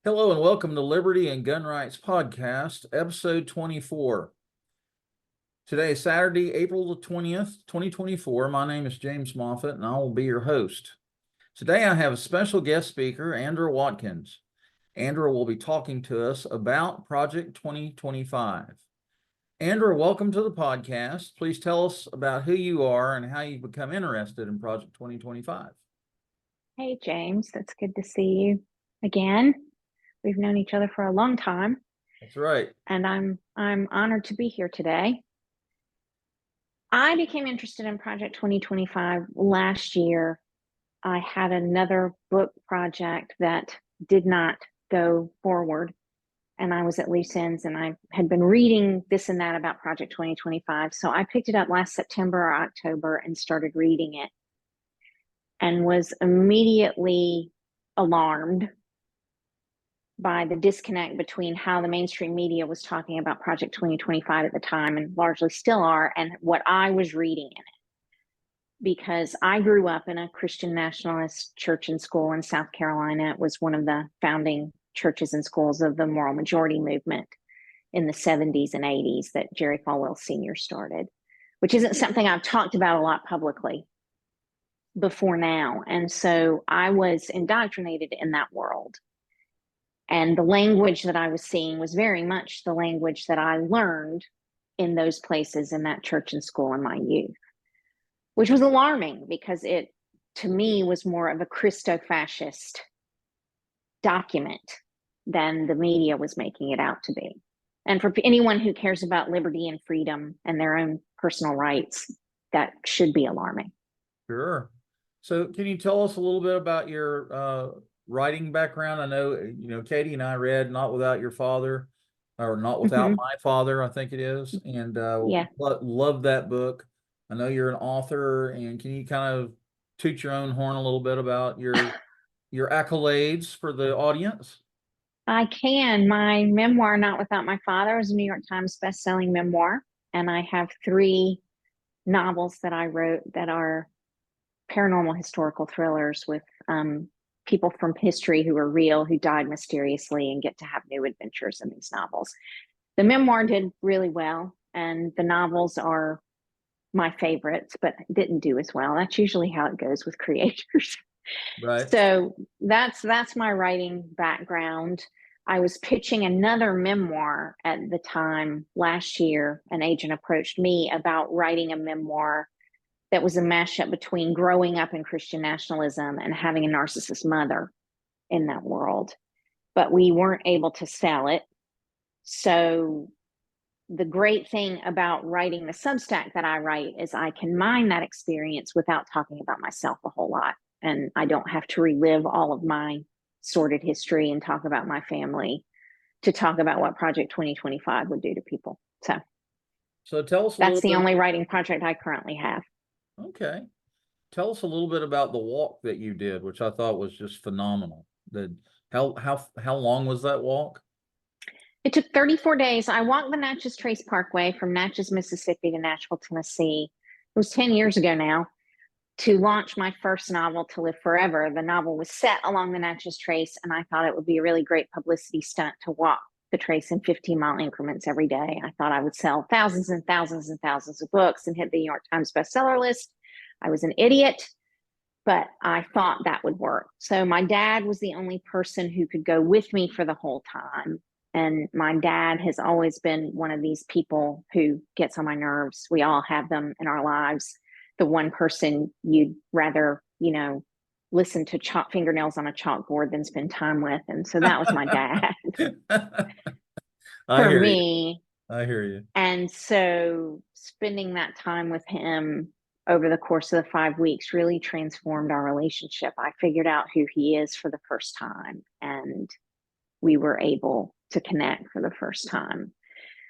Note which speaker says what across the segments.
Speaker 1: Hello and welcome to Liberty and Gun Rights Podcast, episode 24. Today is Saturday, April the 20th, 2024. My name is James Moffett and I will be your host. Today I have a special guest speaker, Andra Watkins. Andra will be talking to us about Project 2025. Andra, welcome to the podcast. Please tell us about who you are and how you've become interested in Project 2025.
Speaker 2: Hey, James, that's good to see you again. We've known each other for a long time,
Speaker 1: That's right.
Speaker 2: and I'm honored to be here today. I became interested in Project 2025 last year. I had another book project that did not go forward, and I was at loose ends, and I had been reading this and that about Project 2025. So I picked it up last September or October and started reading it, and was immediately alarmed by the disconnect between how the mainstream media was talking about Project 2025 at the time, and largely still are, and what I was reading in it. Because I grew up in a Christian nationalist church and school in South Carolina. It was one of the founding churches and schools of the moral majority movement in the 70s and 80s that Jerry Falwell Sr. started, which isn't something I've talked about a lot publicly before now. And so I was indoctrinated in that world. And the language that I was seeing was very much the language that I learned in those places in that church and school in my youth, which was alarming because it, to me, was more of a Christo-fascist document than the media was making it out to be. And for anyone who cares about liberty and freedom and their own personal rights, that should be alarming.
Speaker 1: Sure. So can you tell us a little bit about your writing background? I know, Katie and I read Not Without Your Father, or Not Without My Father, I think it is. And
Speaker 2: Yeah.
Speaker 1: love that book. I know you're an author, and can you kind of toot your own horn a little bit about your accolades for the audience?
Speaker 2: I can. My memoir, Not Without My Father, is a New York Times bestselling memoir. And I have 3 novels that I wrote that are paranormal historical thrillers with people from history who are real, who died mysteriously, and get to have new adventures in these novels. The memoir did really well, and the novels are my favorites, but didn't do as well. That's usually how it goes with creators.
Speaker 1: Right.
Speaker 2: So that's my writing background. I was pitching another memoir at the time last year. An agent approached me about writing a memoir that was a mashup between growing up in Christian nationalism and having a narcissist mother in that world. But we weren't able to sell it. So the great thing about writing the Substack that I write is I can mine that experience without talking about myself a whole lot. And I don't have to relive all of my sordid history and talk about my family to talk about what Project 2025 would do to people.
Speaker 1: So tell us a
Speaker 2: That's
Speaker 1: little
Speaker 2: the
Speaker 1: bit.
Speaker 2: only writing project I currently have.
Speaker 1: Okay. Tell us a little bit about the walk that you did, which I thought was just phenomenal. How long was that walk?
Speaker 2: It took 34 days. I walked the Natchez Trace Parkway from Natchez, Mississippi to Nashville, Tennessee. It was 10 years ago now, to launch my first novel, To Live Forever. The novel was set along the Natchez Trace, and I thought it would be a really great publicity stunt to walk the trace in 15-mile increments every day. I thought I would sell thousands and thousands and thousands of books and hit the New York Times bestseller list. I was an idiot, but I thought that would work. So my dad was the only person who could go with me for the whole time. And my dad has always been one of these people who gets on my nerves. We all have them in our lives. The one person you'd rather, listen to chop fingernails on a chalkboard than spend time with. And so that was my dad
Speaker 1: I
Speaker 2: for
Speaker 1: hear you.
Speaker 2: me.
Speaker 1: I hear you.
Speaker 2: And so spending that time with him over the course of the 5 weeks really transformed our relationship. I figured out who he is for the first time, and we were able to connect for the first time.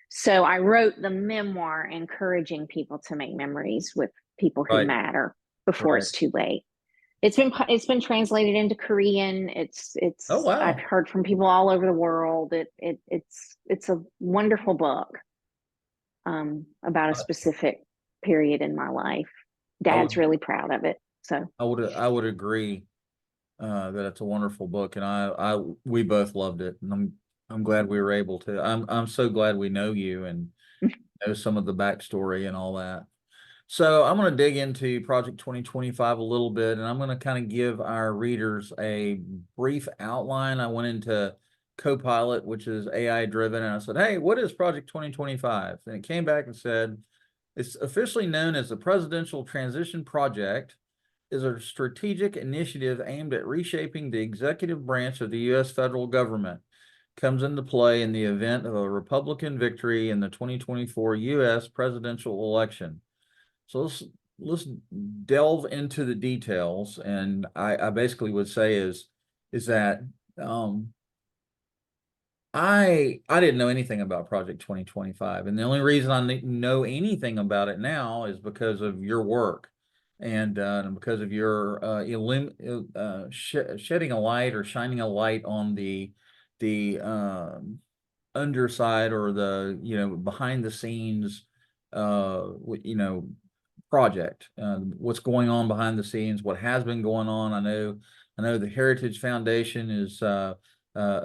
Speaker 2: So I wrote the memoir encouraging people to make memories with people who matter before it's too late. It's been translated into Korean.
Speaker 1: Oh, wow.
Speaker 2: I've heard from people all over the world. It's a wonderful book about a specific period in my life. Dad's really proud of it. So
Speaker 1: I would agree. that it's a wonderful book, and we both loved it, and I'm glad we were able to. I'm so glad we know you and know some of the backstory and all that. So I'm going to dig into Project 2025 a little bit, and I'm going to kind of give our readers a brief outline. I went into Copilot, which is AI driven, and I said, "Hey, what is Project 2025?" And it came back and said, "It's officially known as the Presidential Transition Project, is a strategic initiative aimed at reshaping the executive branch of the U.S. federal government. Comes into play in the event of a Republican victory in the 2024 U.S. presidential election." So let's delve into the details, and I basically would say is that um, I didn't know anything about Project 2025, and the only reason I know anything about it now is because of your work, and because of your shedding a light or shining a light on the underside, or the behind the scenes you know project, what's going on behind the scenes, what has been going on. I know the Heritage Foundation is a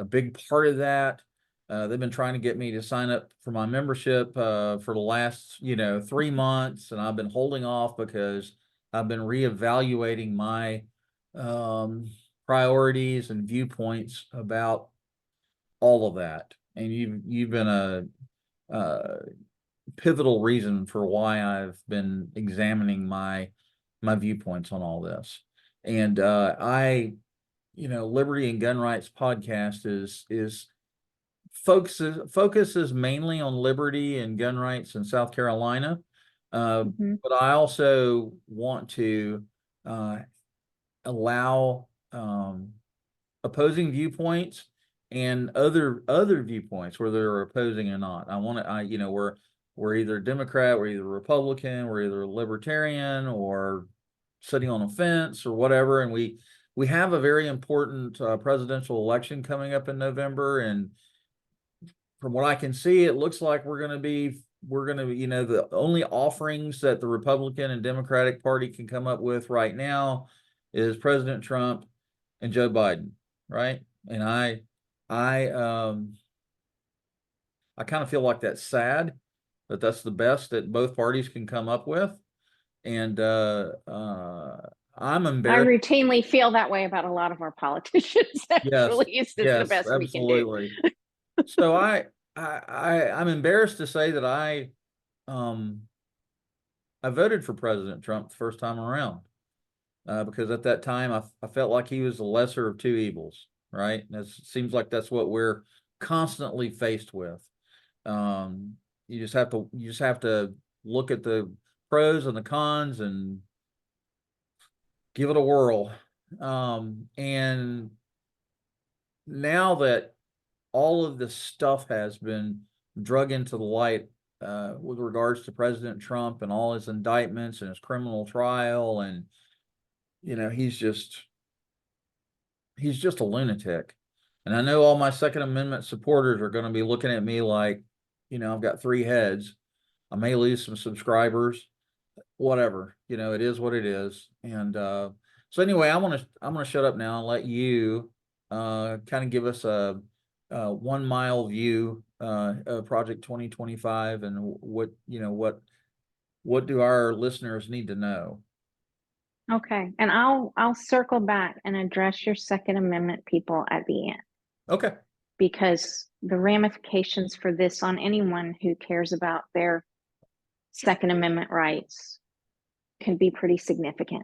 Speaker 1: big part of that. They've been trying to get me to sign up for my membership for the last 3 months, and I've been holding off because I've been reevaluating my um, priorities and viewpoints about all of that. And you've been a pivotal reason for why I've been examining my viewpoints on all this. And Liberty and Gun Rights podcast is focuses mainly on liberty and gun rights in South Carolina. But I also want to uh, allow opposing viewpoints and other viewpoints, whether they're opposing or not. We're either Democrat, we're either Republican, we're either libertarian, or sitting on a fence or whatever. And we have a very important presidential election coming up in November, and from what I can see, it looks like we're going to be the only offerings that the Republican and Democratic Party can come up with right now is President Trump and Joe Biden, right? And I kind of feel like that's sad, that that's the best that both parties can come up with. And I'm
Speaker 2: I
Speaker 1: embarrassed.
Speaker 2: routinely feel that way about a lot of our politicians.
Speaker 1: Yes,
Speaker 2: Actually, it's just the
Speaker 1: yes,
Speaker 2: best we can do.
Speaker 1: absolutely. So I'm embarrassed to say that um I voted for President Trump the first time around, because at that time I felt like he was the lesser of two evils, right? And it seems like that's what we're constantly faced with. You just have to look at the pros and the cons and give it a whirl. And now that all of this stuff has been drug into the light with regards to President Trump and all his indictments and his criminal trial, and he's just a lunatic. And I know all my Second Amendment supporters are going to be looking at me like, I've got three heads. I may lose some subscribers, whatever. It is what it is. And so anyway, I'm gonna shut up now and let you kind of give us a 1 mile view of Project 2025, and what do our listeners need to know?
Speaker 2: Okay, and I'll circle back and address your Second Amendment people at the end,
Speaker 1: Okay.
Speaker 2: because the ramifications for this on anyone who cares about their Second Amendment rights can be pretty significant.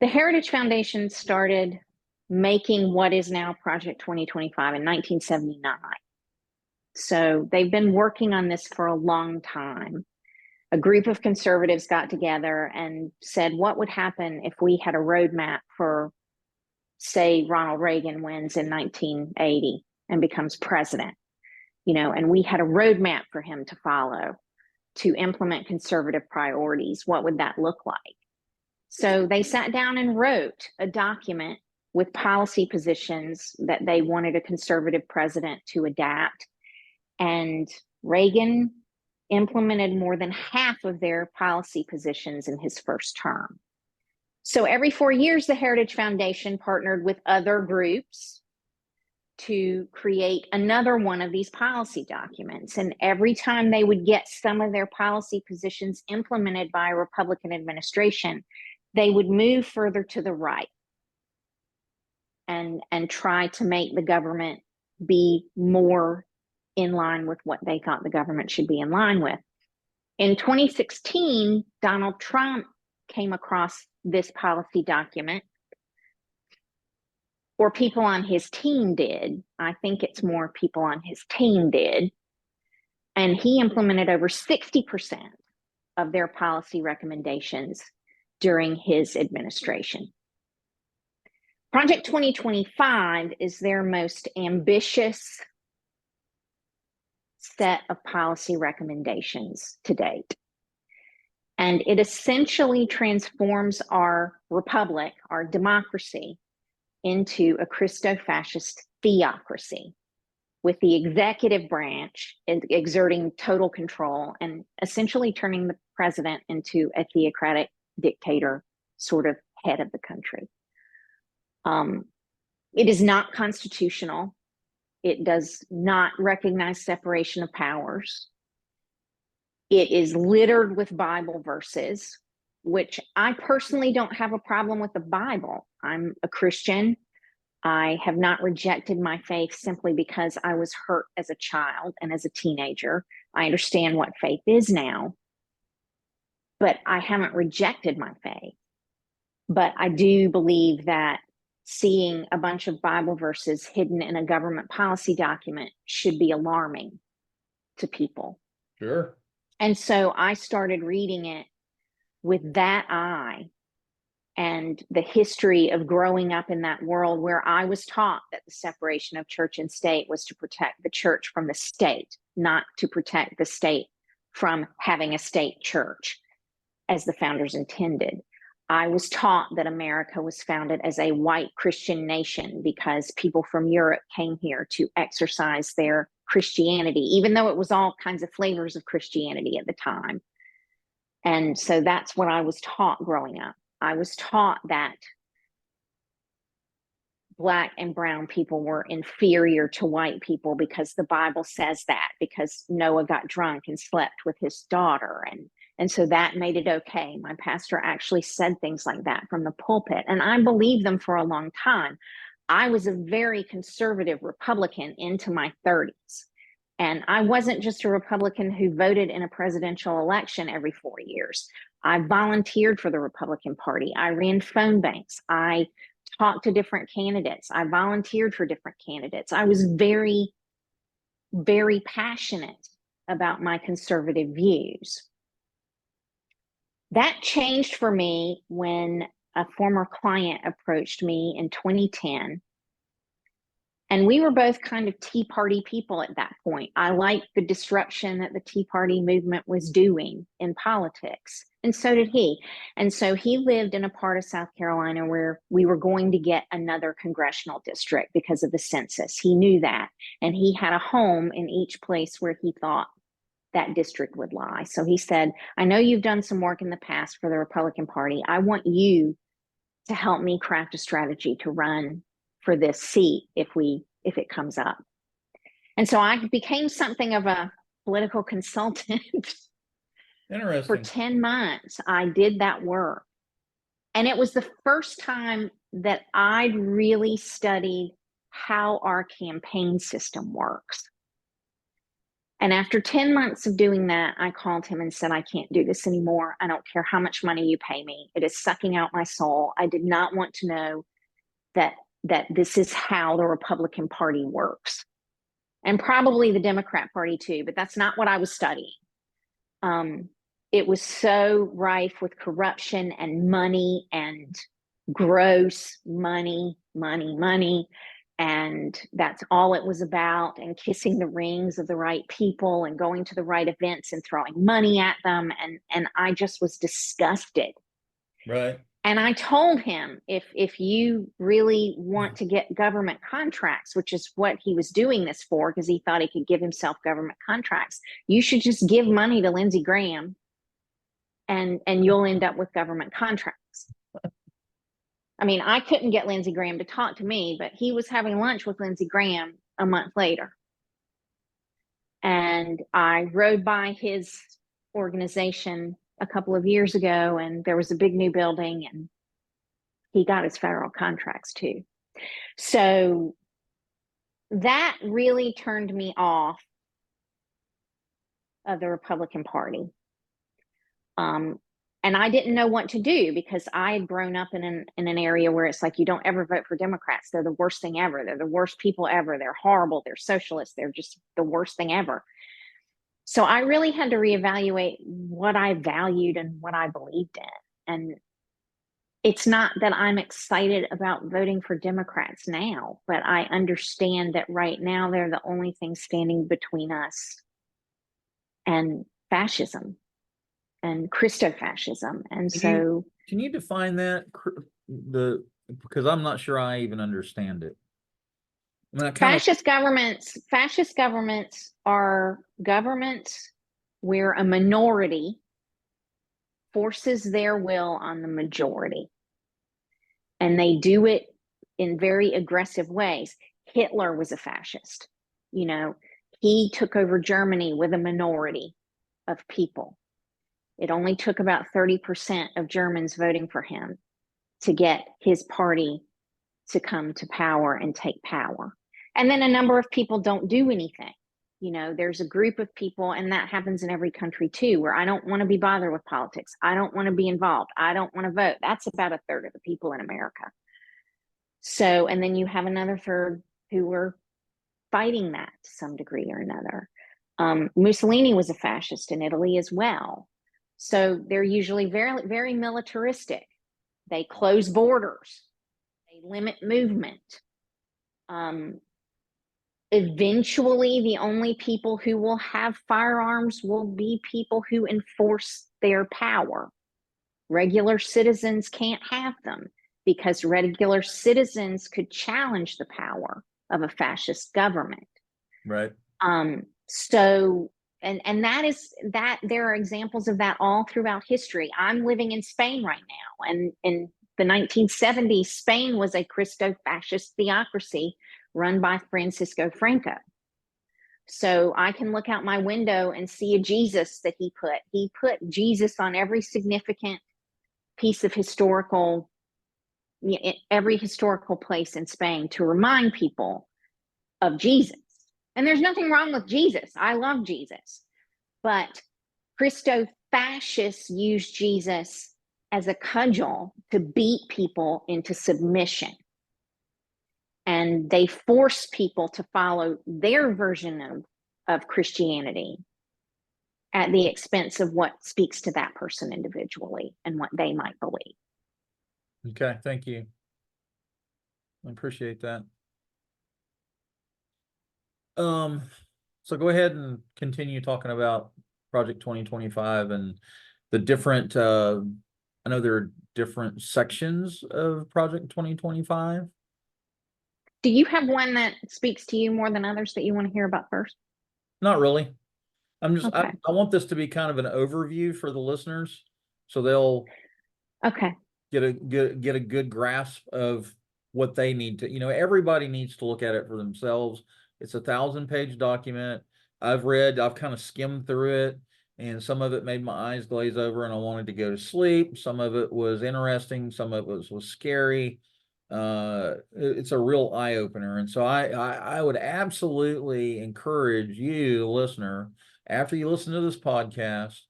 Speaker 2: The Heritage Foundation started making what is now Project 2025 in 1979. So they've been working on this for a long time. A group of conservatives got together and said, what would happen if we had a roadmap for, say, Ronald Reagan wins in 1980 and becomes president, and we had a roadmap for him to follow to implement conservative priorities? What would that look like? So they sat down and wrote a document with policy positions that they wanted a conservative president to adapt. And Reagan implemented more than half of their policy positions in his first term. So every 4 years, the Heritage Foundation partnered with other groups to create another one of these policy documents. And every time they would get some of their policy positions implemented by a Republican administration, they would move further to the right and try to make the government be more in line with what they thought the government should be in line with. In 2016, Donald Trump came across this policy document, or people on his team did. I think it's more people on his team did. And he implemented over 60% of their policy recommendations during his administration. Project 2025 is their most ambitious set of policy recommendations to date. And it essentially transforms our republic, our democracy, into a Christo-fascist theocracy, with the executive branch exerting total control and essentially turning the president into a theocratic dictator, sort of head of the country. It is not constitutional. It does not recognize separation of powers. It is littered with Bible verses, which I personally don't have a problem with the Bible. I'm a Christian. I have not rejected my faith simply because I was hurt as a child and as a teenager. I understand what faith is now, but I haven't rejected my faith. But I do believe that seeing a bunch of Bible verses hidden in a government policy document should be alarming to people.
Speaker 1: Sure.
Speaker 2: And so I started reading it with that eye and the history of growing up in that world where I was taught that the separation of church and state was to protect the church from the state, not to protect the state from having a state church, as the founders intended. I was taught that America was founded as a white Christian nation because people from Europe came here to exercise their Christianity, even though it was all kinds of flavors of Christianity at the time. And so that's what I was taught growing up. I was taught that Black and brown people were inferior to white people because the Bible says that, because Noah got drunk and slept with his daughter. And so that made it okay. My pastor actually said things like that from the pulpit, and I believed them for a long time. I was a very conservative Republican into my 30s. And I wasn't just a Republican who voted in a presidential election every 4 years. I volunteered for the Republican Party. I ran phone banks. I talked to different candidates. I volunteered for different candidates. I was very, very passionate about my conservative views. That changed for me when a former client approached me in 2010. And we were both kind of Tea Party people at that point. I liked the disruption that the Tea Party movement was doing in politics, and so did he. And so he lived in a part of South Carolina where we were going to get another congressional district because of the census. He knew that, and he had a home in each place where he thought that district would lie. So he said, I know you've done some work in the past for the Republican Party. I want you to help me craft a strategy to run for this seat if it comes up. And so I became something of a political consultant.
Speaker 1: Interesting.
Speaker 2: For 10 months, I did that work. And it was the first time that I'd really studied how our campaign system works. And after 10 months of doing that, I called him and said, I can't do this anymore. I don't care how much money you pay me. It is sucking out my soul. I did not want to know that this is how the Republican Party works. And probably the Democrat Party too, but that's not what I was studying. It was so rife with corruption and money and gross money. And that's all it was about, and kissing the rings of the right people and going to the right events and throwing money at them. And I just was disgusted.
Speaker 1: Right.
Speaker 2: And I told him, if you really want to get government contracts, which is what he was doing this for, because he thought he could give himself government contracts, you should just give money to Lindsey Graham and you'll end up with government contracts. I mean, I couldn't get Lindsey Graham to talk to me, but he was having lunch with Lindsey Graham a month later. And I rode by his organization a couple of years ago, and there was a big new building, and he got his federal contracts too. So that really turned me off of the Republican Party. And I didn't know what to do because I had grown up in an area where it's like, you don't ever vote for Democrats. They're the worst thing ever. They're the worst people ever. They're horrible. They're socialists. They're just the worst thing ever. So I really had to reevaluate what I valued and what I believed in. And it's not that I'm excited about voting for Democrats now, but I understand that right now they're the only thing standing between us and fascism and Christofascism. And so
Speaker 1: can you define that, because I'm not sure I even understand it. I mean,
Speaker 2: fascist governments are governments where a minority forces their will on the majority. And they do it in very aggressive ways. Hitler was a fascist. You know, he took over Germany with a minority of people. It only took about 30% of Germans voting for him to get his party to come to power and take power. And then a number of people don't do anything. You know, there's a group of people, and that happens in every country too, where I don't want to be bothered with politics. I don't want to be involved. I don't want to vote. That's about a third of the people in America. So, and then you have another third who were fighting that to some degree or another. Mussolini was a fascist in Italy as well. So they're usually very, very militaristic. They close borders. They limit movement. Eventually, the only people who will have firearms will be people who enforce their power. Regular citizens can't have them because regular citizens could challenge the power of a fascist government.
Speaker 1: Right.
Speaker 2: So, and that there are examples of that all throughout history. I'm living in Spain right now, and in the 1970s, Spain was a Christo-fascist theocracy run by Francisco Franco. So I can look out my window and see a Jesus that he put Jesus on every significant piece of every historical place in Spain to remind people of Jesus. And there's nothing wrong with Jesus. I love Jesus. But Christo-fascists use Jesus as a cudgel to beat people into submission. And they force people to follow their version of Christianity at the expense of what speaks to that person individually and what they might believe.
Speaker 1: Okay, thank you. I appreciate that. So go ahead and continue talking about Project 2025 and the different, I know there are different sections of Project 2025.
Speaker 2: Do you have one that speaks to you more than others that you want to hear about first?
Speaker 1: Not really. I'm just,
Speaker 2: okay.
Speaker 1: I want this to be kind of an overview for the listeners, so they'll get a good grasp of what they need to, everybody needs to look at it for themselves. It's a 1,000-page document. I've kind of skimmed through it, and some of it made my eyes glaze over and I wanted to go to sleep. Some of it was interesting. Some of it was scary. It's a real eye opener. And so I would absolutely encourage you, the listener, after you listen to this podcast,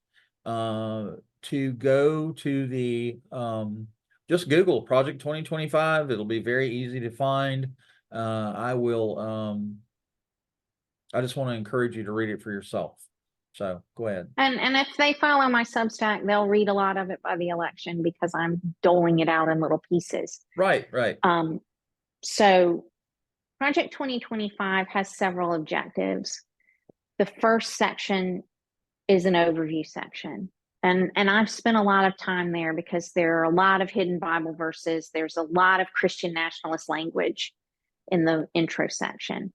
Speaker 1: to go to the, just Google Project 2025. It'll be very easy to find. I just want to encourage you to read it for yourself. So go ahead.
Speaker 2: And if they follow my Substack, they'll read a lot of it by the election because I'm doling it out in little pieces.
Speaker 1: Right.
Speaker 2: So Project 2025 has several objectives. The first section is an overview section. And I've spent a lot of time there because there are a lot of hidden Bible verses. There's a lot of Christian nationalist language in the intro section.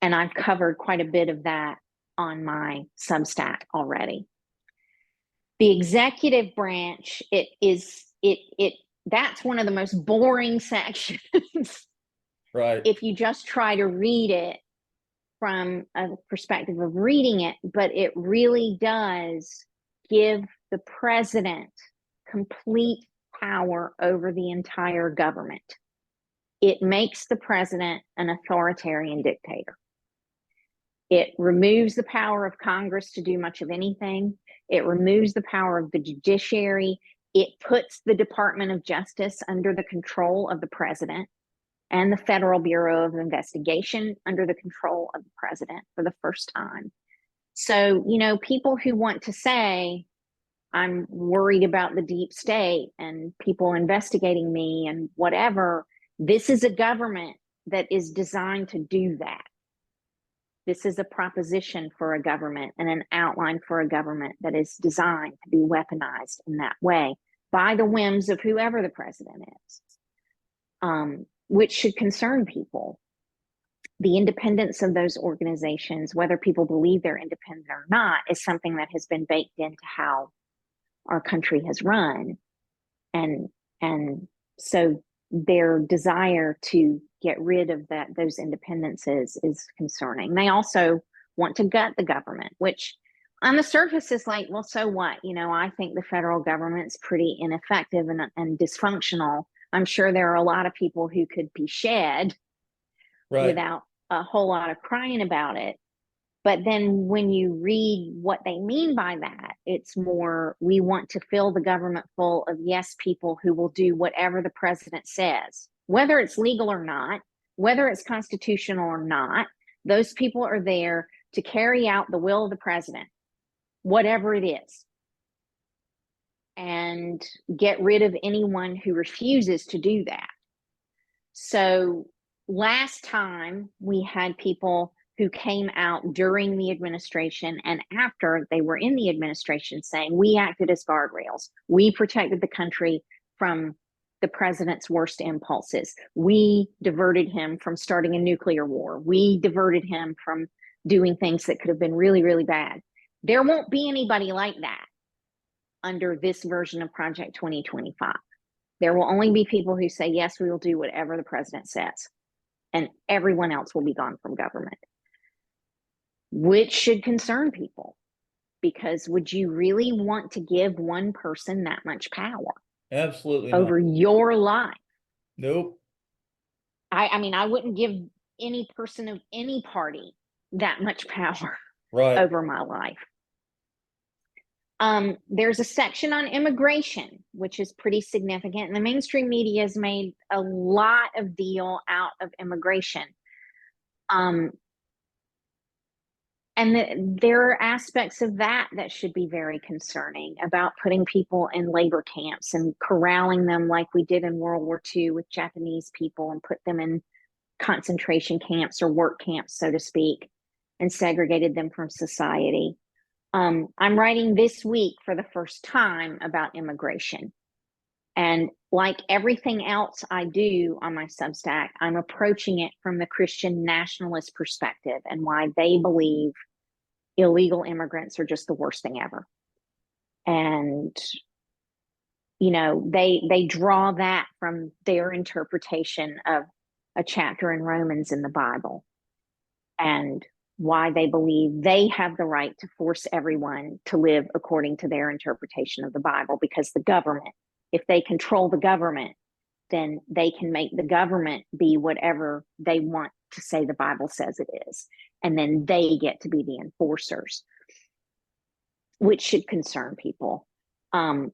Speaker 2: And I've covered quite a bit of that on my Substack already. The executive branch, it that's one of the most boring sections
Speaker 1: Right.
Speaker 2: if you just try to read it from a perspective of reading it, but it really does give the president complete power over the entire government. It makes the president an authoritarian dictator. It removes the power of Congress to do much of anything. It removes the power of the judiciary. It puts the Department of Justice under the control of the president, and the Federal Bureau of Investigation under the control of the president for the first time. So, people who want to say, I'm worried about the deep state and people investigating me and whatever, this is a government that is designed to do that. This is a proposition for a government and an outline for a government that is designed to be weaponized in that way by the whims of whoever the president is. Which should concern people. The independence of those organizations, whether people believe they're independent or not, is something that has been baked into how our country has run. And so their desire to get rid of those independences is concerning. They also want to gut the government, which on the surface is like, well, so what? I think the federal government's pretty ineffective and dysfunctional. I'm sure there are a lot of people who could be shed without a whole lot of crying about it. But then when you read what they mean by that, it's more, we want to fill the government full of yes people who will do whatever the president says, whether it's legal or not, whether it's constitutional or not. Those people are there to carry out the will of the president, whatever it is, and get rid of anyone who refuses to do that. So last time we had people who came out during the administration and after they were in the administration saying, we acted as guardrails. We protected the country from the president's worst impulses. We diverted him from starting a nuclear war. We diverted him from doing things that could have been really, really bad. There won't be anybody like that under this version of Project 2025. There will only be people who say, yes, we will do whatever the president says, and everyone else will be gone from government, which should concern people, because would you really want to give one person that much power?
Speaker 1: Absolutely
Speaker 2: over
Speaker 1: not.
Speaker 2: your life?
Speaker 1: Nope.
Speaker 2: I mean, I wouldn't give any person of any party that much power over my life. There's a section on immigration, which is pretty significant. And the mainstream media has made a lot of deal out of immigration. And there are aspects of that should be very concerning, about putting people in labor camps and corralling them like we did in World War II with Japanese people, and put them in concentration camps or work camps, so to speak, and segregated them from society. I'm writing this week for the first time about immigration. And like everything else I do on my Substack, I'm approaching it from the Christian nationalist perspective and why they believe illegal immigrants are just the worst thing ever. And, they draw that from their interpretation of a chapter in Romans in the Bible, and why they believe they have the right to force everyone to live according to their interpretation of the Bible, because the government, if they control the government, then they can make the government be whatever they want to say the Bible says it is. And then they get to be the enforcers, which should concern people. I'm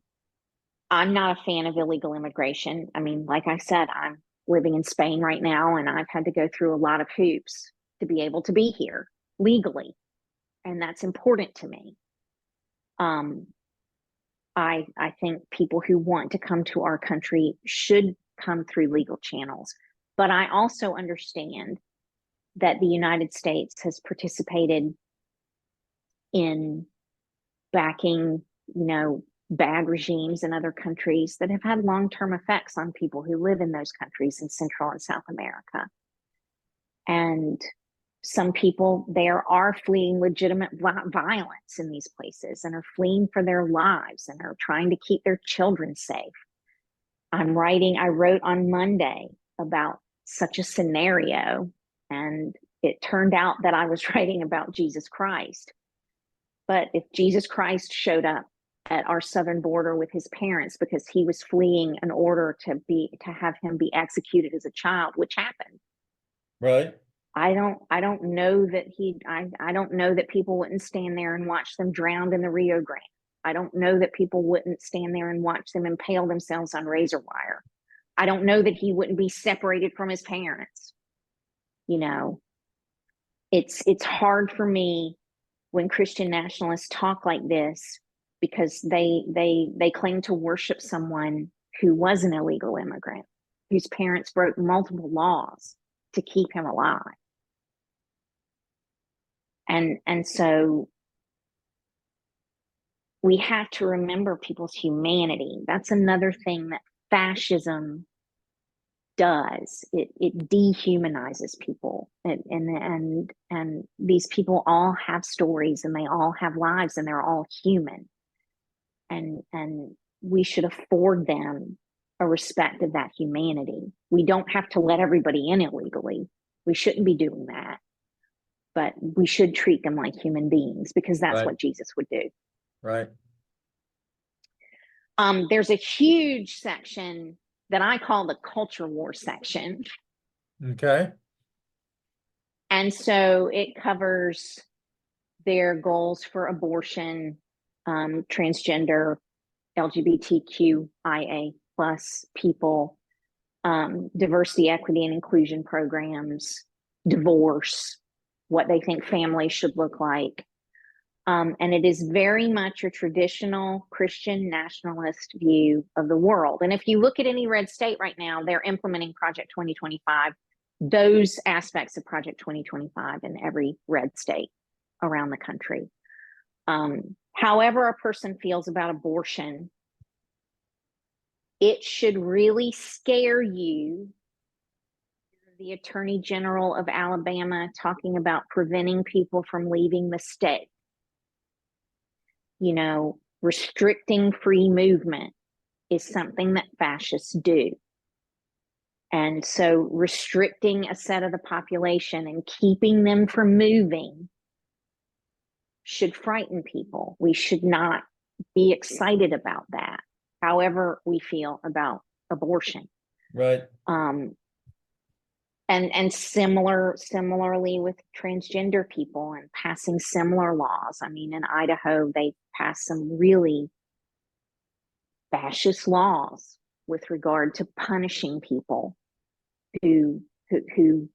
Speaker 2: not a fan of illegal immigration. I mean, like I said, I'm living in Spain right now, and I've had to go through a lot of hoops to be able to be here legally. And that's important to me. I think people who want to come to our country should come through legal channels. But I also understand that the United States has participated in backing, bad regimes in other countries that have had long-term effects on people who live in those countries in Central and South America. And some people there are fleeing legitimate violence in these places, and are fleeing for their lives, and are trying to keep their children safe. I wrote on Monday about such a scenario, and it turned out that I was writing about Jesus Christ. But if Jesus Christ showed up at our southern border with his parents because he was fleeing an order to have him be executed as a child, which happened.
Speaker 1: Right.
Speaker 2: I don't know that I don't know that people wouldn't stand there and watch them drowned in the Rio Grande. I don't know that people wouldn't stand there and watch them impale themselves on razor wire. I don't know that he wouldn't be separated from his parents. You know, it's hard for me when Christian nationalists talk like this, because they claim to worship someone who was an illegal immigrant, whose parents broke multiple laws to keep him alive. And so we have to remember people's humanity. That's another thing that fascism does. It dehumanizes people, and these people all have stories, and they all have lives, and they're all human, and we should afford them a respect of that humanity. We don't have to let everybody in illegally. We shouldn't be doing that, but we should treat them like human beings, because that's
Speaker 1: Right.
Speaker 2: what Jesus would do.
Speaker 1: Right.
Speaker 2: There's a huge section that I call the culture war section.
Speaker 1: Okay.
Speaker 2: And so it covers their goals for abortion, transgender, LGBTQIA plus people, diversity, equity, and inclusion programs, divorce, what they think families should look like. And it is very much a traditional Christian nationalist view of the world. And if you look at any red state right now, they're implementing Project 2025, those aspects of Project 2025 in every red state around the country. However a person feels about abortion, it should really scare you. The Attorney General of Alabama talking about preventing people from leaving the state. You know, restricting free movement is something that fascists do. And so restricting a set of the population and keeping them from moving should frighten people. We should not be excited about that, however we feel about abortion.
Speaker 1: Right.
Speaker 2: And similarly with transgender people and passing similar laws. I mean, in Idaho, they passed some really fascist laws with regard to punishing people who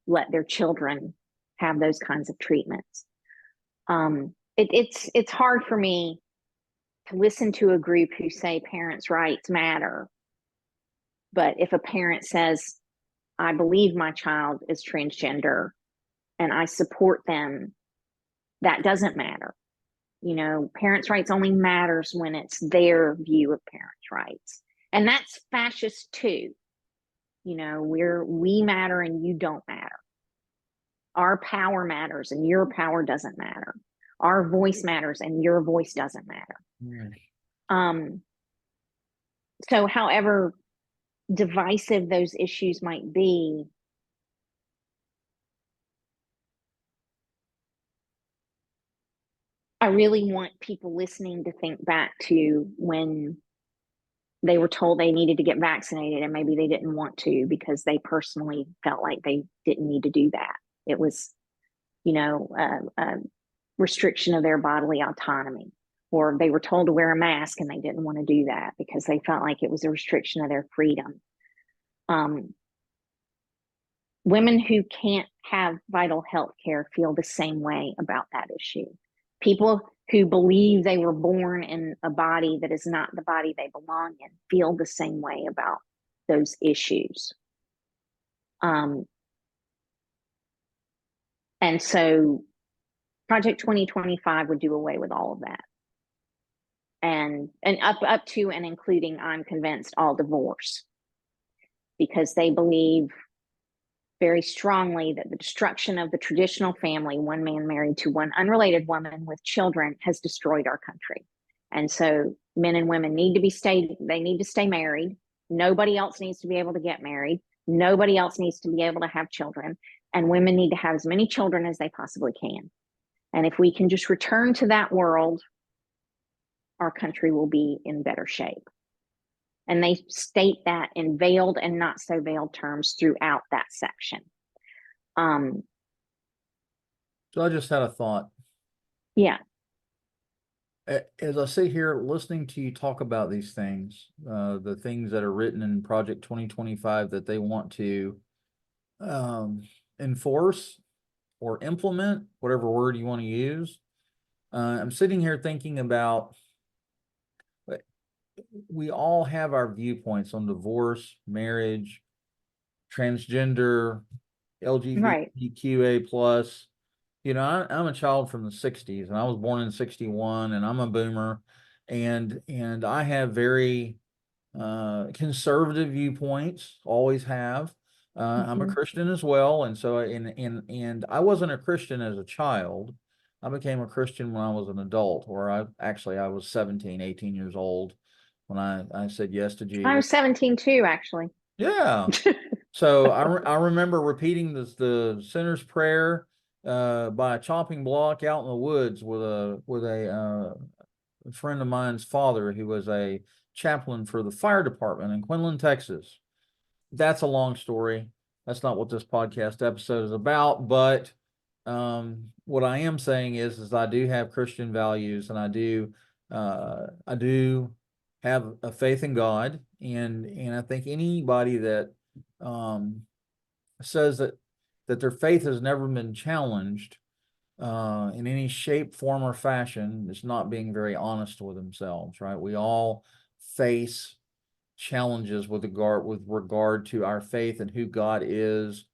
Speaker 2: let their children have those kinds of treatments. It's hard for me to listen to a group who say parents' rights matter, but if a parent says, I believe my child is transgender and I support them, that doesn't matter. You know, parents' rights only matters when it's their view of parents' rights. And that's fascist too. You know, we matter and you don't matter. Our power matters and your power doesn't matter. Our voice matters and your voice doesn't matter. Mm. So however divisive those issues might be, I really want people listening to think back to when they were told they needed to get vaccinated and maybe they didn't want to because they personally felt like they didn't need to do that. It was, you know, a restriction of their bodily autonomy. Or they were told to wear a mask and they didn't want to do that because they felt like it was a restriction of their freedom. Women who can't have vital health care feel the same way about that issue. People who believe they were born in a body that is not the body they belong in feel the same way about those issues. And so Project 2025 would do away with all of that. And up to and including, I'm convinced, all divorce. Because they believe very strongly that the destruction of the traditional family, one man married to one unrelated woman with children, has destroyed our country. And so men and women need to stay married. Nobody else needs to be able to get married. Nobody else needs to be able to have children. And women need to have as many children as they possibly can. And if we can just return to that world, our country will be in better shape. And they state that in veiled and not so veiled terms throughout that section.
Speaker 1: So I just had a thought.
Speaker 2: Yeah.
Speaker 1: As I sit here listening to you talk about these things, the things that are written in Project 2025 that they want to enforce or implement, whatever word you want to use, I'm sitting here thinking about, we all have our viewpoints on divorce, marriage, transgender,
Speaker 2: Right.
Speaker 1: LGBTQA plus. You know, I'm a child from the 60s, and I was born in 61, and I'm a boomer, and I have very conservative viewpoints, always have. I'm a
Speaker 2: Mm-hmm.
Speaker 1: Christian as well, and so and I wasn't a Christian as a child. I became a Christian when I was an adult, or I was 17, 18 years old when I said yes to
Speaker 2: I
Speaker 1: Jesus.
Speaker 2: was 17 too, actually.
Speaker 1: Yeah. So I remember repeating the sinner's prayer by a chopping block out in the woods with a friend of mine's father who was a chaplain for the fire department in Quinlan, Texas. That's a long story. That's not what this podcast episode is about, but what I am saying is I do have Christian values, and I do have a faith in God, and I think anybody that says that their faith has never been challenged in any shape, form, or fashion is not being very honest with themselves, right? We all face challenges with regard to our faith and who God is,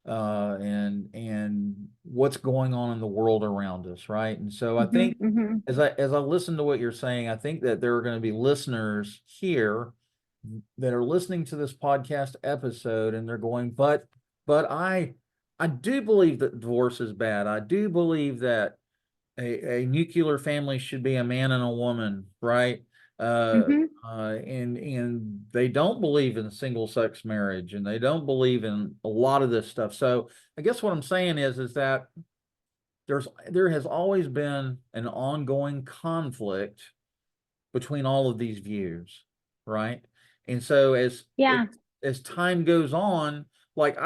Speaker 1: and what's going on in the world around us, right? And so I
Speaker 2: Mm-hmm,
Speaker 1: think
Speaker 2: mm-hmm.
Speaker 1: as I listen to what you're saying, I think that there are going to be listeners here that are listening to this podcast episode, and they're going, but I do believe that divorce is bad. I do believe that a nuclear family should be a man and a woman, right? Uh,
Speaker 2: Mm-hmm.
Speaker 1: and they don't believe in single sex marriage, and they don't believe in a lot of this stuff. So I guess what I'm saying is that there has always been an ongoing conflict between all of these views, right? And so
Speaker 2: Yeah.
Speaker 1: as time goes on, like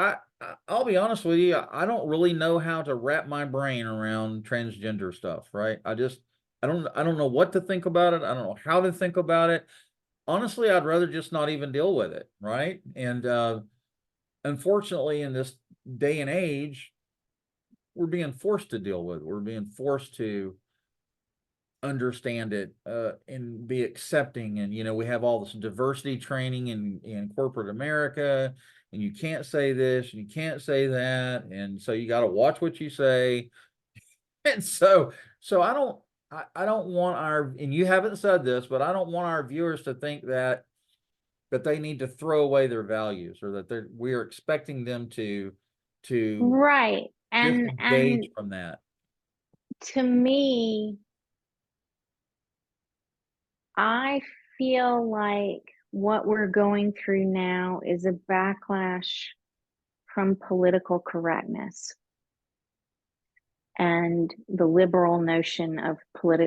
Speaker 1: I'll be honest with you, I don't really know how to wrap my brain around transgender stuff, right? I don't know what to think about it. I don't know how to think about it. Honestly, I'd rather just not even deal with it, right? And unfortunately, in this day and age, we're being forced to deal with it. We're being forced to understand it and be accepting. And we have all this diversity training in corporate America, and you can't say this and you can't say that, and so you got to watch what you say. And so I don't want our, and you haven't said this, but I don't want our viewers to think that they need to throw away their values, or that we are expecting them to
Speaker 2: Right. And
Speaker 1: disengage from that.
Speaker 2: to me, I feel like what we're going through now is a backlash from political correctness and the liberal notion of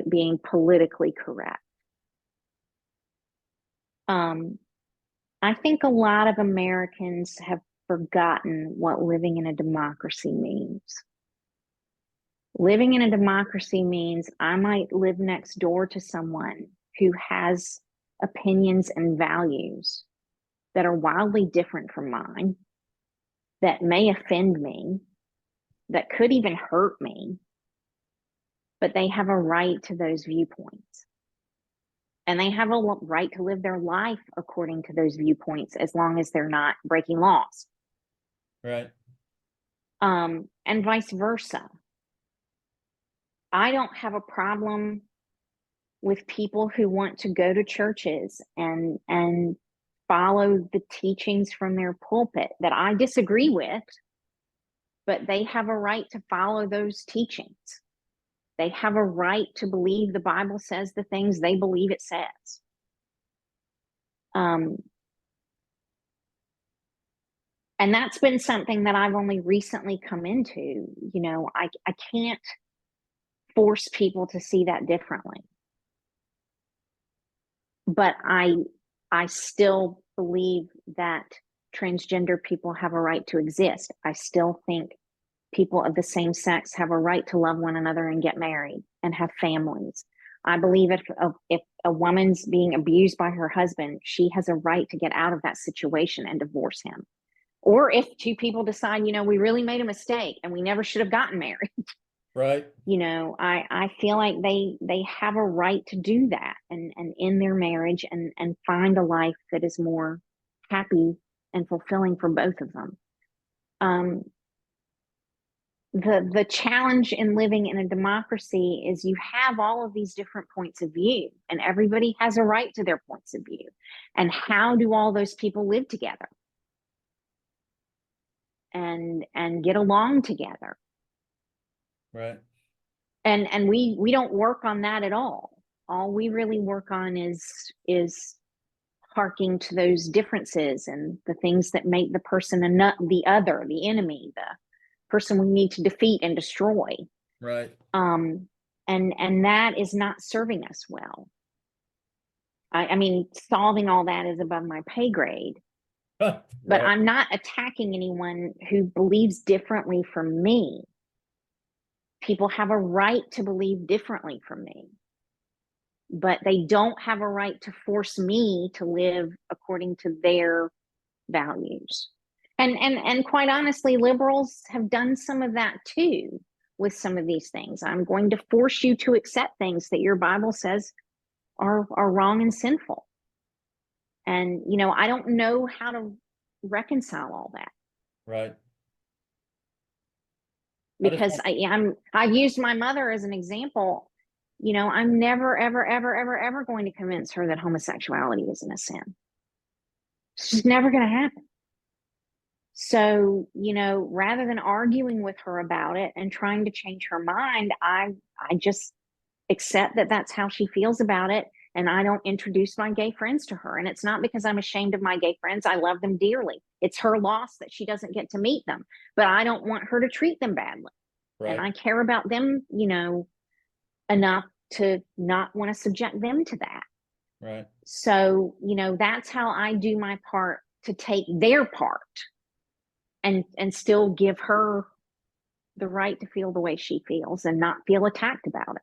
Speaker 2: being politically correct. I think a lot of Americans have forgotten what living in a democracy means. Living in a democracy means I might live next door to someone who has opinions and values that are wildly different from mine, that may offend me, that could even hurt me, but they have a right to those viewpoints. And they have a right to live their life according to those viewpoints, as long as they're not breaking laws.
Speaker 1: Right.
Speaker 2: And vice versa. I don't have a problem with people who want to go to churches and follow the teachings from their pulpit that I disagree with, but they have a right to follow those teachings. They have a right to believe the Bible says the things they believe it says. And that's been something that I've only recently come into. I can't force people to see that differently. But I still believe that transgender people have a right to exist. I still think people of the same sex have a right to love one another and get married and have families. I believe if a woman's being abused by her husband, she has a right to get out of that situation and divorce him. Or if two people decide, we really made a mistake and we never should have gotten married.
Speaker 1: Right.
Speaker 2: I feel like they have a right to do that and end their marriage and find a life that is more happy and fulfilling for both of them. The challenge in living in a democracy is you have all of these different points of view, and everybody has a right to their points of view. And how do all those people live together and get along together?
Speaker 1: Right.
Speaker 2: And we don't work on that at all. All we really work on is harking to those differences and the things that make the person the other, the enemy, the person we need to defeat and destroy.
Speaker 1: Right.
Speaker 2: And that is not serving us well. I mean, solving all that is above my pay grade.
Speaker 1: Right.
Speaker 2: But I'm not attacking anyone who believes differently from me. People have a right to believe differently from me, but they don't have a right to force me to live according to their values. And quite honestly, liberals have done some of that too with some of these things. I'm going to force you to accept things that your Bible says are wrong and sinful. And I don't know how to reconcile all that.
Speaker 1: Right.
Speaker 2: Because I've used my mother as an example. I'm never, ever, ever, ever, ever going to convince her that homosexuality isn't a sin. It's just never going to happen. So, rather than arguing with her about it and trying to change her mind, I just accept that that's how she feels about it. And I don't introduce my gay friends to her. And it's not because I'm ashamed of my gay friends. I love them dearly. It's her loss that she doesn't get to meet them, but I don't want her to treat them badly.
Speaker 1: Right.
Speaker 2: And I care about them, enough to not want to subject them to that.
Speaker 1: Right.
Speaker 2: So, that's how I do my part to take their part and still give her the right to feel the way she feels and not feel attacked about it.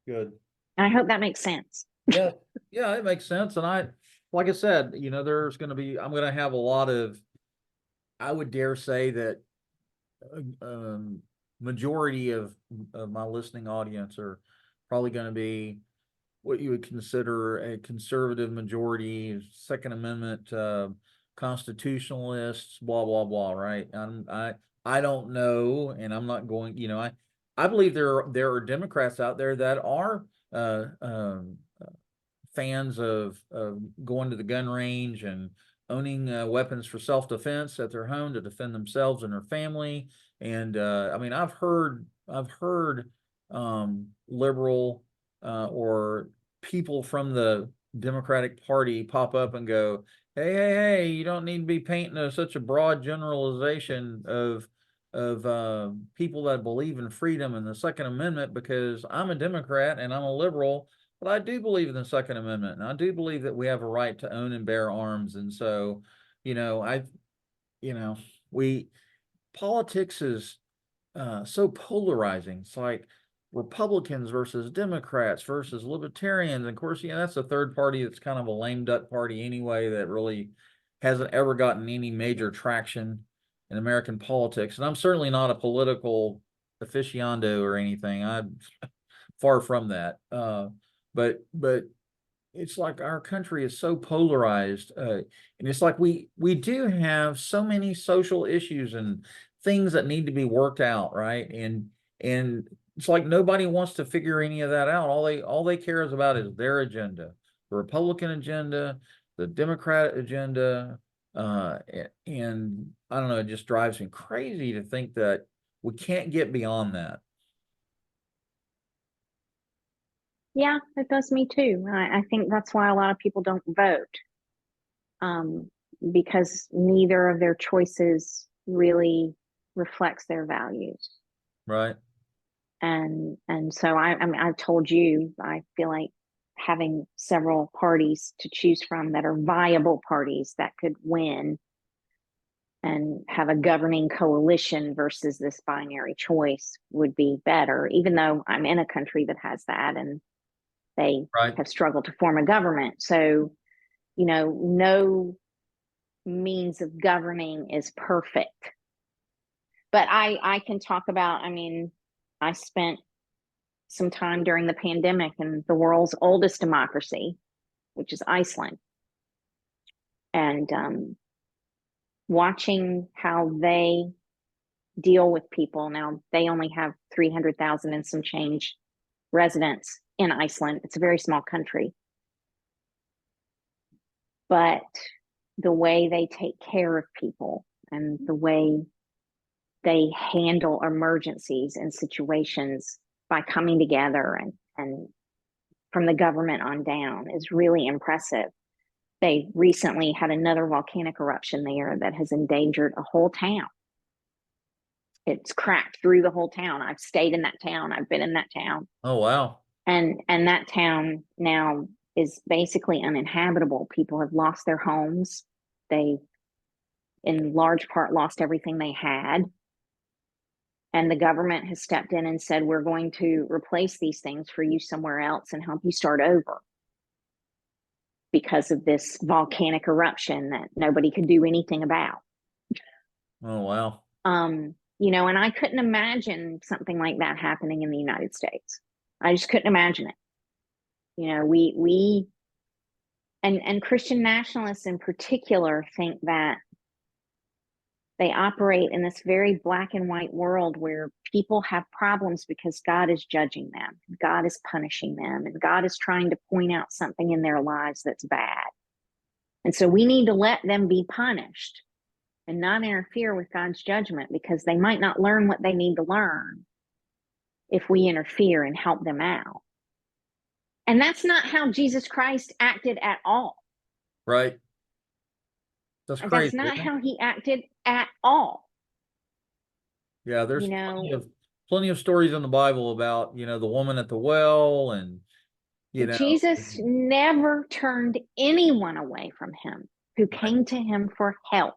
Speaker 1: Good.
Speaker 2: And I hope that makes sense.
Speaker 1: Yeah. Yeah, it makes sense. And like I said, I'm going to have a lot of, I would dare say that majority of my listening audience are probably going to be what you would consider a conservative majority, Second Amendment, constitutionalists, blah blah blah. Right? I don't know, and I'm not going. I believe there are Democrats out there that are fans of going to the gun range and owning weapons for self-defense at their home to defend themselves and their family. And I mean, I've heard liberal or people from the Democratic Party pop up and go, hey, you don't need to be painting such a broad generalization of people that believe in freedom and the Second Amendment, because I'm a Democrat and I'm a liberal, but I do believe in the Second Amendment, and I do believe that we have a right to own and bear arms. And so, we politics is so polarizing. It's like Republicans versus Democrats versus Libertarians. And of course, that's a third party that's kind of a lame duck party anyway, that really hasn't ever gotten any major traction in American politics. And I'm certainly not a political aficionado or anything. I'm far from that. But it's like our country is so polarized, and it's like we do have so many social issues and things that need to be worked out, right? And it's like nobody wants to figure any of that out. All they care is about is their agenda, the Republican agenda, the Democrat agenda, and I don't know, it just drives me crazy to think that we can't get beyond that.
Speaker 2: Yeah, it does me too. I think that's why a lot of people don't vote. because neither of their choices really reflects their values.
Speaker 1: Right.
Speaker 2: And so I mean, I've told you, I feel like having several parties to choose from that are viable parties that could win and have a governing coalition versus this binary choice would be better, even though I'm in a country that has that and they
Speaker 1: Right.
Speaker 2: have struggled to form a government. So, no means of governing is perfect. But I can talk about, I mean, I spent some time during the pandemic in the world's oldest democracy, which is Iceland, and watching how they deal with people. Now, they only have 300,000 and some change residents in Iceland. It's a very small country. But the way they take care of people and the way they handle emergencies and situations by coming together and from the government on down is really impressive. They recently had another volcanic eruption there that has endangered a whole town. It's cracked through the whole town. I've stayed in that town. I've been in that town.
Speaker 1: Oh, wow.
Speaker 2: And that town now is basically uninhabitable. People have lost their homes. They, in large part, lost everything they had. And the government has stepped in and said, we're going to replace these things for you somewhere else and help you start over because of this volcanic eruption that nobody could do anything about.
Speaker 1: Oh, wow.
Speaker 2: And I couldn't imagine something like that happening in the United States. I just couldn't imagine it. We and Christian nationalists in particular think that they operate in this very black and white world where people have problems because God is judging them, God is punishing them, and God is trying to point out something in their lives that's bad. And so we need to let them be punished and not interfere with God's judgment, because they might not learn what they need to learn if we interfere and help them out. And that's not how Jesus Christ acted at all.
Speaker 1: Right. That's crazy.
Speaker 2: That's not how he acted at all.
Speaker 1: Yeah, there's plenty of stories in the Bible about, the woman at the well and,
Speaker 2: Jesus never turned anyone away from him who came to him for help.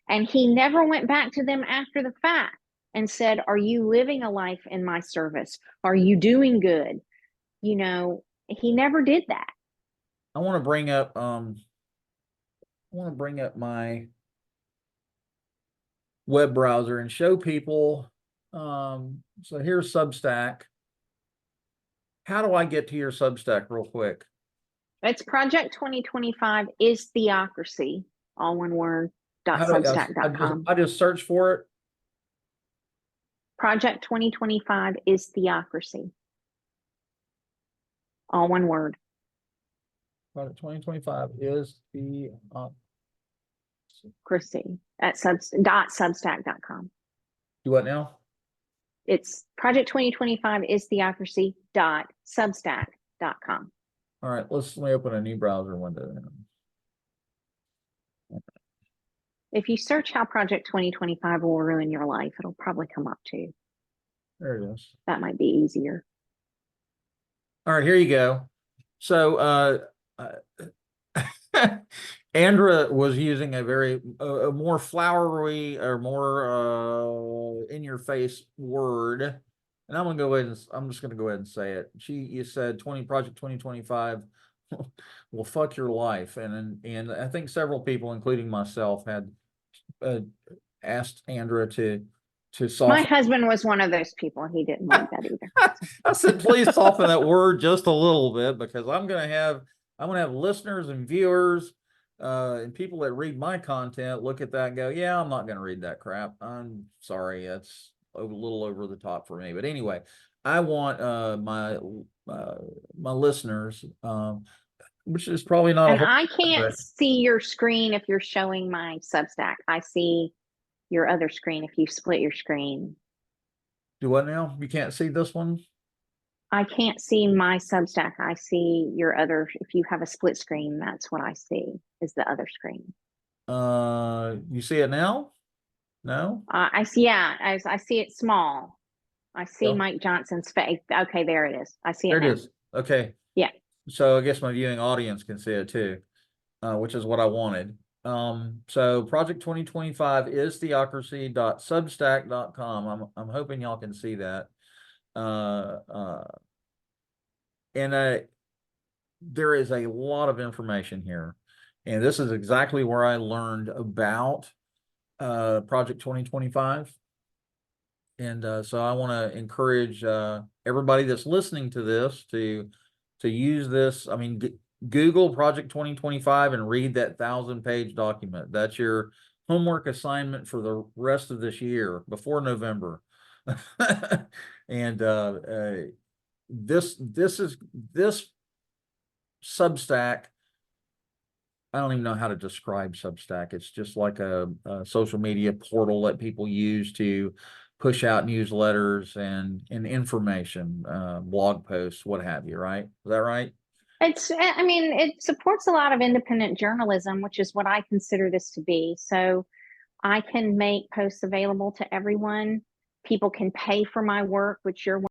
Speaker 2: And he never went back to them after the fact and said, are you living a life in my service? Are you doing good? He never did that.
Speaker 1: I want to bring up my web browser and show people. So here's Substack. How do I get to your Substack real quick?
Speaker 2: It's Project 2025 is Theocracy, all one word, .substack.com.
Speaker 1: I just search for it.
Speaker 2: Project 2025 is Theocracy, all one word.
Speaker 1: Project 2025 is the
Speaker 2: Chrissy at substack.com.
Speaker 1: Do what now?
Speaker 2: It's Project 2025 is Theocracy.substack.com.
Speaker 1: All right, let me open a new browser window then.
Speaker 2: If you search how Project 2025 will ruin your life, it'll probably come up too.
Speaker 1: There it is.
Speaker 2: That might be easier.
Speaker 1: All right, here you go. So Andra was using a more flowery or more in your face word, and I'm just gonna go ahead and say it. You said Project 2025 will fuck your life, and I think several people, including myself, had asked Andra to soften.
Speaker 2: My husband was one of those people. He didn't like that either.
Speaker 1: I said, please soften that word just a little bit, because I'm gonna have listeners and viewers and people that read my content look at that and go, yeah, I'm not gonna read that crap. I'm sorry, that's a little over the top for me. But anyway, I want my listeners, which is probably not.
Speaker 2: And I can't see your screen if you're showing my Substack. I see your other screen if you split your screen.
Speaker 1: Do what now? You can't see this one?
Speaker 2: I can't see my Substack. I see your other. If you have a split screen, that's what I see is the other screen.
Speaker 1: You see it now? No?
Speaker 2: I see. Yeah, I see it small. I see
Speaker 1: Well,
Speaker 2: Mike Johnson's face. Okay, there it is. I see
Speaker 1: there
Speaker 2: it
Speaker 1: it
Speaker 2: now.
Speaker 1: is. Okay.
Speaker 2: Yeah.
Speaker 1: So I guess my viewing audience can see it too, which is what I wanted. So Project 2025 is theocracy.substack.com. I'm hoping y'all can see that. Uh, uh, and there is a lot of information here. And this is exactly where I learned about Project 2025. And so I want to encourage everybody that's listening to this to use this. I mean, Google Project 2025 and read that 1,000-page document. That's your homework assignment for the rest of this year before November. And this Substack. I don't even know how to describe Substack. It's just like a social media portal that people use to push out newsletters and information, blog posts, what have you, right? Is that right?
Speaker 2: I mean, it supports a lot of independent journalism, which is what I consider this to be. So I can make posts available to everyone. People can pay for my work, which you're